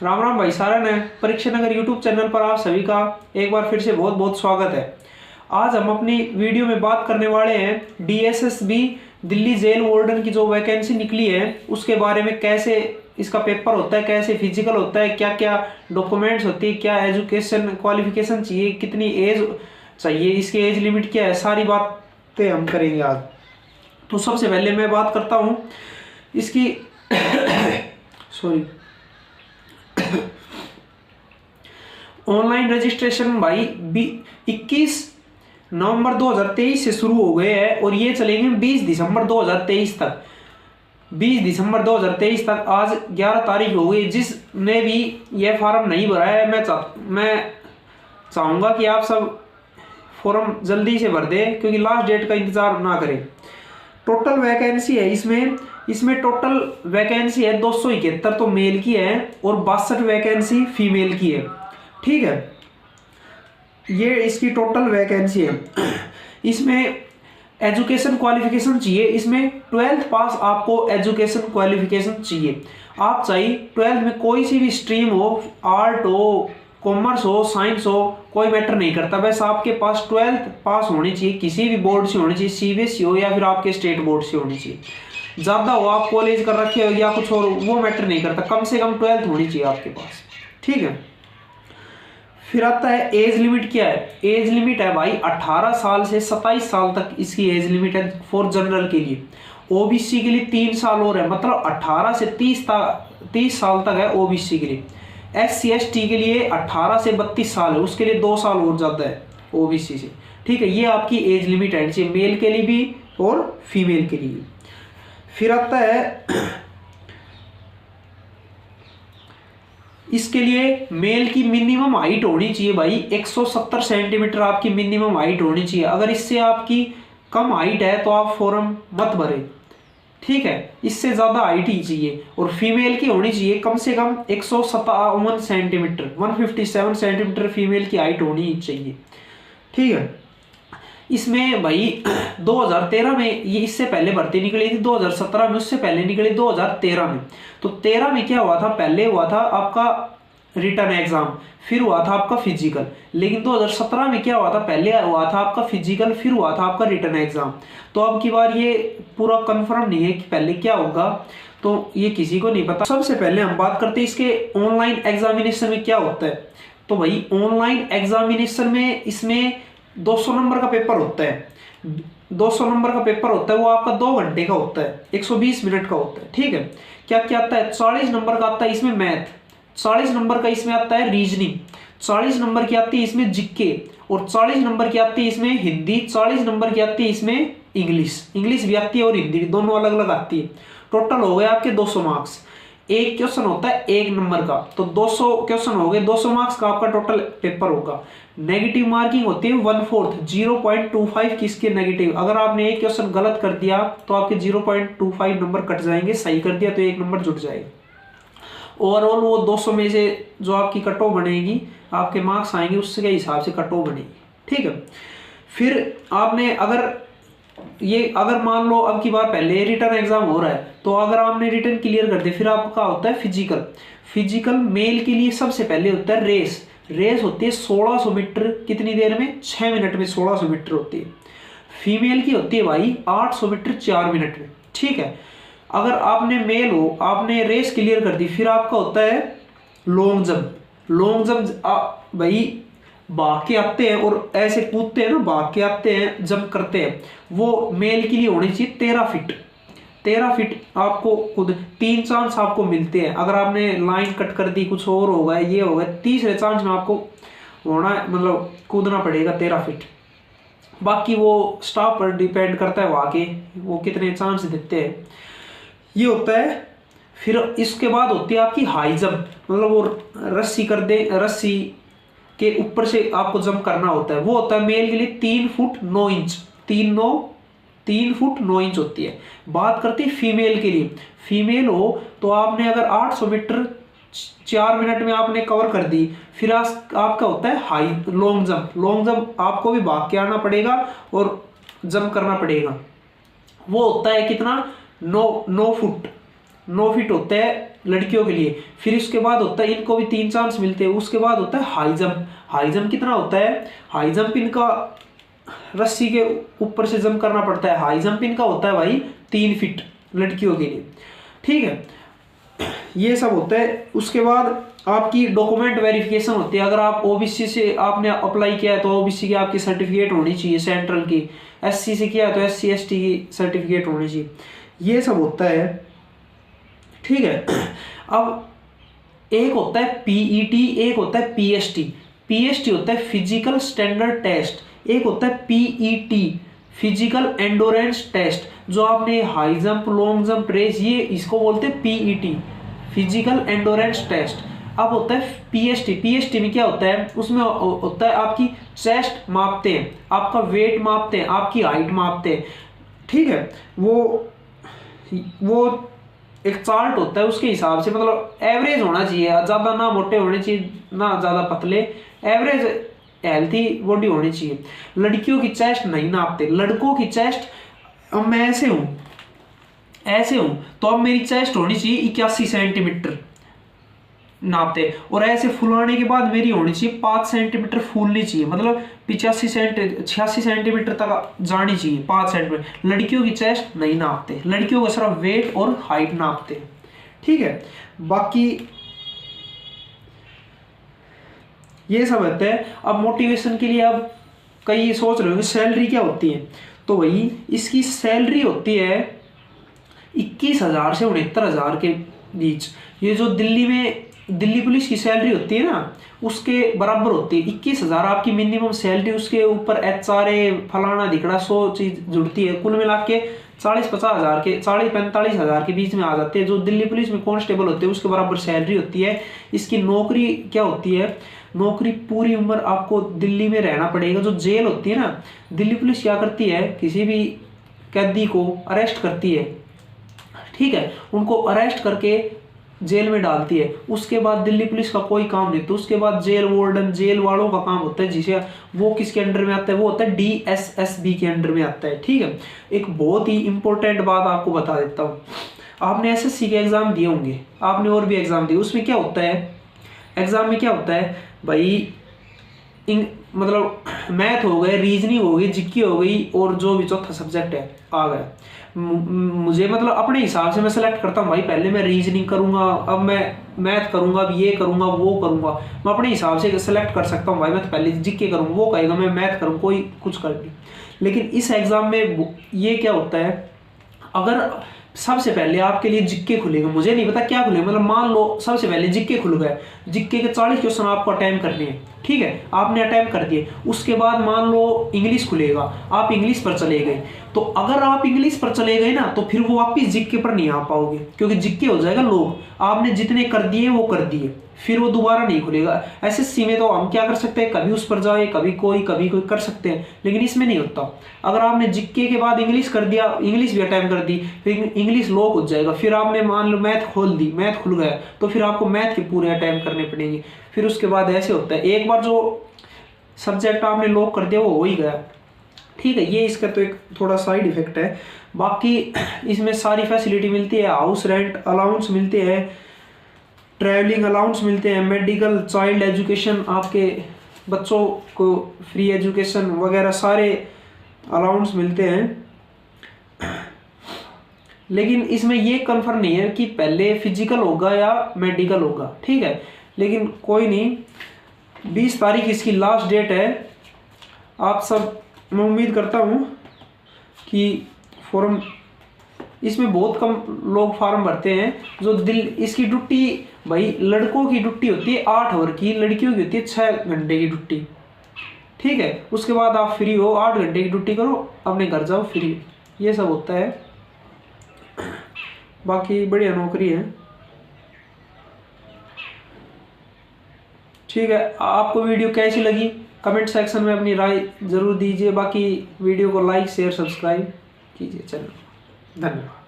राम राम भाई सारन है। परीक्षा नगर यूट्यूब चैनल पर आप सभी का एक बार फिर से बहुत बहुत स्वागत है। आज हम अपनी वीडियो में बात करने वाले हैं डीएसएसबी दिल्ली जेल वार्डन की जो वैकेंसी निकली है उसके बारे में। कैसे इसका पेपर होता है, कैसे फिजिकल होता है, क्या क्या डॉक्यूमेंट्स होती है, क्या एजुकेशन क्वालिफिकेशन चाहिए, कितनी एज चाहिए, इसकी एज लिमिट क्या है, सारी बातें हम करेंगे आज। तो सबसे पहले मैं बात करता हूँ इसकी सॉरी ऑनलाइन रजिस्ट्रेशन भाई 21 नवंबर 2023 से शुरू हो गए हैं और ये चलेंगे 20 दिसंबर 2023 तक। 20 दिसंबर 2023 तक आज 11 तारीख हो गई। जिसने भी ये फॉर्म नहीं भरा है मैं चाहूँगा कि आप सब फॉर्म जल्दी से भर दें क्योंकि लास्ट डेट का इंतज़ार ना करें। टोटल वैकेंसी है इसमें टोटल वैकेंसी है 271 तो मेल की है और 62 वैकेंसी फीमेल की है। ठीक है, ये इसकी टोटल वैकेंसी है। इसमें एजुकेशन क्वालिफिकेशन चाहिए, इसमें 12th पास आपको एजुकेशन क्वालिफिकेशन चाहिए। आप चाहिए 12th में कोई सी भी स्ट्रीम हो, आर्ट हो, कॉमर्स हो, साइंस हो, कोई मैटर नहीं करता, बस आपके पास 12th पास होनी चाहिए। किसी भी बोर्ड से होनी चाहिए, सीबीएसई हो या फिर आपके स्टेट बोर्ड से होनी चाहिए। ज़्यादा हो, आप कॉलेज कर रखे हो या कुछ और, वो मैटर नहीं करता, कम से कम 12th होनी चाहिए आपके पास। ठीक है, फिर आता है एज लिमिट। क्या है एज लिमिट? है भाई 18 साल से 27 साल तक इसकी एज लिमिट है फॉर जनरल के लिए। ओबीसी के लिए 3 साल और है, मतलब 18 से 30 साल तक है ओबीसी के लिए। SC/ST के लिए 18 से 32 साल है, उसके लिए 2 साल और ज़्यादा है ओबीसी से। ठीक है, ये आपकी एज लिमिट है मेल के लिए भी और फीमेल के लिए। फिर आता है इसके लिए मेल की मिनिमम हाइट होनी चाहिए भाई 170 सेंटीमीटर आपकी मिनिमम हाइट होनी चाहिए। अगर इससे आपकी कम हाइट है तो आप फॉर्म मत भरें। ठीक है, इससे ज़्यादा हाइट ही चाहिए। और फीमेल की होनी चाहिए कम से कम 157 सेंटीमीटर 157 सेंटीमीटर फीमेल की हाइट होनी ही चाहिए। ठीक है, इसमें भाई 2013 में ये इससे पहले भर्ती निकली थी, 2017 में उससे पहले निकली 2013 में। तो 13 में क्या हुआ था? पहले हुआ था आपका रिटन एग्जाम, फिर हुआ था आपका फिजिकल। लेकिन 2017 में क्या हुआ था? पहले हुआ था आपका फिजिकल, फिर हुआ था आपका रिटन एग्जाम। तो अब की बार ये पूरा कंफर्म नहीं है कि पहले क्या होगा, तो ये किसी को नहीं पता। सबसे पहले हम बात करते हैं इसके ऑनलाइन एग्जामिनेशन में क्या होता है। तो भाई ऑनलाइन एग्जामिनेशन में इसमें 200 नंबर का पेपर होता है। 200 नंबर का पेपर होता है, वो आपका 2 घंटे का होता है, 120 मिनट का होता है। ठीक है, क्या क्या आता है? 40 नंबर का आता है इसमें मैथ, 40 नंबर का इसमें आता है रीजनिंग, 40 नंबर की आती है इसमें जीके, और 40 नंबर की आती है इसमें हिंदी, 40 नंबर की आती है इसमें इंग्लिश भी आती है और हिंदी भी, दोनों अलग अलग आती है। टोटल हो गए आपके 200 मार्क्स। एक क्वेश्चन होता है 1 नंबर का, तो 200 क्वेश्चन हो गए, 200 मार्क्स का आपका टोटल पेपर होगा। नेगेटिव मार्किंग होती है 1/4 0.25 की इसके नेगेटिव। अगर आपने एक क्वेश्चन गलत कर दिया तो आपके 0.25 नंबर कट जाएंगे, सही कर दिया तो 1 नंबर जुट जाएगा। ओवरऑल वो 200 में से जो आपकी कट ऑफ बनेगी, आपके मार्क्स आएंगे, उसके हिसाब से कट ऑफ बनेगी। ठीक है, फिर आपने अगर मान लो अब की बार पहले रिटर्न एग्जाम हो रहा है, तो अगर आपने रिटर्न क्लियर कर दिया, फिर आपका होता है फिजिकल मेल के लिए सबसे पहले होता है रेस होती है 1600 मीटर। कितनी देर में? 6 मिनट में 1600 मीटर होती है। फीमेल की होती है भाई 800 मीटर 4 मिनट में। ठीक है, अगर आपने मेल हो, आपने रेस क्लियर कर दी, फिर आपका होता है लॉन्ग जंप भाई भाग के आते हैं और ऐसे कूदते हैं ना, भाग के आते हैं, जंप करते हैं, वो मेल के लिए होनी चाहिए 13 फीट आपको खुद 3 चांस आपको मिलते हैं। अगर आपने लाइन कट कर दी, कुछ और होगा, ये होगा, तीसरे चांस में आपको होना मतलब कूदना पड़ेगा 13 फीट। बाकी वो स्टाफ पर डिपेंड करता है वहाँ के वो कितने चांस देते हैं, ये होता है। फिर इसके बाद होती है आपकी हाई जंप, मतलब वो रस्सी के ऊपर से आपको जंप करना होता है। वो होता है मेल के लिए 3 फुट 9 इंच 3 फुट 9 इंच होती है। बात करते हैं फीमेल के लिए। फीमेल हो तो आपने अगर 800 मीटर 4 मिनट में आपने कवर कर दी, फिर आपका होता है हाई लॉन्ग जंप आपको भी भाग के आना पड़ेगा और जंप करना पड़ेगा। वो होता है कितना? 9 फीट होते हैं लड़कियों के लिए। फिर उसके बाद होता है इनको भी 3 चांस मिलते हैं। उसके बाद होता है हाई जंप। हाई जंप कितना होता है? हाई जंप इनका रस्सी के ऊपर से जंप करना पड़ता है। हाई जंप इनका होता है भाई 3 फीट लड़कियों के लिए, ठीक है। ये सब होता है। उसके बाद आपकी डॉक्यूमेंट वेरिफिकेशन होती है। अगर आप ओबीसी से आपने अप्लाई किया है तो ओबीसी की आपकी सर्टिफिकेट होनी चाहिए सेंट्रल की। एससी से किया है तो एससी एसटी की सर्टिफिकेट होनी चाहिए। ये सब होता है, ठीक है। अब एक होता है पीईटी, एक होता है पीएसटी। पीएसटी होता है फिजिकल स्टैंडर्ड टेस्ट, एक होता है पीईटी फिजिकल एंडोरेंस टेस्ट। जो आपने high jump, long jump, race, ये इसको बोलते हैं पीईटी फिजिकल एंडोरेंस टेस्ट। अब होता है पीएसटी। पीएसटी में क्या होता है? उसमें होता है आपकी चेस्ट मापते हैं, आपका वेट मापते हैं, आपकी हाइट मापते हैं, ठीक है। वो एक चार्ट होता है, उसके हिसाब से मतलब एवरेज होना चाहिए, ज़्यादा ना मोटे होने चाहिए ना ज़्यादा पतले, एवरेज हेल्थी बॉडी होनी चाहिए। लड़कियों की चेस्ट नहीं नापते। लड़कों की चेस्ट, अब मैं ऐसे हूँ तो अब मेरी चेस्ट होनी चाहिए 81 सेंटीमीटर नापते, और ऐसे फुलाने के बाद मेरी होनी चाहिए 5 सेंटीमीटर फूलनी चाहिए, मतलब 86 सेंटीमीटर तक जानी चाहिए, 5 सेंटीमीटर। लड़कियों की चेस्ट नहीं नापते, लड़कियों का सिर्फ वेट और हाइट नापते हैं, ठीक है। बाकी ये सब होता है। अब मोटिवेशन के लिए अब कई सोच रहे होंगे सैलरी क्या होती है, तो वही इसकी सैलरी होती है 21,000 से 69,000 के बीच। ये जो दिल्ली पुलिस की सैलरी होती है ना, उसके बराबर होती है। 21,000 आपकी मिनिमम सैलरी, उसके ऊपर एचआरए फलाना धिकड़ा 100 चीज जुड़ती है, कुल मिला के 40-50 हज़ार के 40-45 हज़ार के बीच में आ जाते हैं। जो दिल्ली पुलिस में कांस्टेबल होते हैं उसके बराबर सैलरी होती है। इसकी नौकरी क्या होती है? नौकरी पूरी उम्र आपको दिल्ली में रहना पड़ेगा। जो जेल होती है ना, दिल्ली पुलिस क्या करती है, किसी भी कैदी को अरेस्ट करती है, ठीक है, उनको अरेस्ट करके जेल में डालती है। उसके बाद दिल्ली पुलिस का कोई काम नहीं, तो उसके बाद जेल वार्डन, जेल वालों का काम होता है, जिसे वो किसके अंडर में आता है? वो होता है डीएसएसबी के अंडर में आता है, ठीक है। एक बहुत ही इंपॉर्टेंट बात आपको बता देता हूँ। आपने एसएससी के एग्जाम दिए होंगे, आपने और भी एग्जाम दिए, उसमें क्या होता है? एग्जाम में क्या होता है भाई? मतलब मैथ हो गए, रीजनिंग हो गई, जीके हो गई, और जो भी चौथा सब्जेक्ट है आ गया। मुझे मतलब अपने हिसाब से मैं सेलेक्ट करता हूँ भाई, पहले मैं रीजनिंग करूंगा, अब मैं मैथ करूंगा, अब ये करूंगा, वो करूंगा। मैं अपने हिसाब से सेलेक्ट कर सकता हूँ भाई, मैं तो पहले जीके करूँगा, वो कहेगा मैं मैथ करूँ, कोई कुछ कर दी। लेकिन इस एग्जाम में ये क्या होता है, अगर सबसे पहले आपके लिए जिक्के खुलेगा, मुझे नहीं पता क्या खुलेगा, मतलब मान लो सबसे पहले जिक्के खुल गए, जिक्के के 40 क्वेश्चन आपको अटेम्प्ट करने हैं, ठीक है, आपने अटेम्प्ट कर दिए। उसके बाद मान लो इंग्लिश खुलेगा, आप इंग्लिश पर चले गए, तो अगर आप इंग्लिश पर चले गए ना, तो फिर वो वापिस जिक्के पर नहीं आ पाओगे, क्योंकि जिक्के हो जाएगा लोग, आपने जितने कर दिए वो कर दिए, फिर वो दोबारा नहीं खुलेगा। एसएससी में तो हम क्या कर सकते हैं, कभी उस पर जाए, कभी कोई कर सकते हैं, लेकिन इसमें नहीं होता। अगर आपने जिक्के के बाद इंग्लिश कर दिया, इंग्लिश भी अटेम्प्ट कर दी, फिर इंग्लिश लॉक हो जाएगा, फिर आपने मान लो मैथ खोल दी, मैथ खुल गया, तो फिर आपको मैथ के पूरे अटेम्प्ट करने पड़ेंगे। फिर उसके बाद ऐसे होता है, एक बार जो सब्जेक्ट आपने लॉक कर दिया वो हो ही गया, ठीक है। ये इसका तो एक थोड़ा साइड इफेक्ट है। बाकी इसमें सारी फैसिलिटी मिलती है, हाउस रेंट अलाउंस मिलते हैं, ट्रैवलिंग अलाउंस मिलते हैं, मेडिकल, चाइल्ड एजुकेशन, आपके बच्चों को फ्री एजुकेशन वगैरह सारे अलाउंस मिलते हैं। लेकिन इसमें ये कंफर्म नहीं है कि पहले फिजिकल होगा या मेडिकल होगा, ठीक है। लेकिन कोई नहीं, 20 तारीख इसकी लास्ट डेट है। आप सब, मैं उम्मीद करता हूँ कि फॉर्म, इसमें बहुत कम लोग फार्म भरते हैं। जो इसकी ड्यूटी भाई, लड़कों की ड्यूटी होती है 8 आवर की, लड़कियों की होती है 6 घंटे की ड्यूटी, ठीक है। उसके बाद आप फ्री हो, 8 घंटे की ड्यूटी करो, अपने घर जाओ फ्री, ये सब होता है। बाकी बढ़िया नौकरी है, ठीक है। आपको वीडियो कैसी लगी कमेंट सेक्शन में अपनी राय जरूर दीजिए। बाकी वीडियो को लाइक शेयर सब्सक्राइब कीजिए। चलो, धन्यवाद।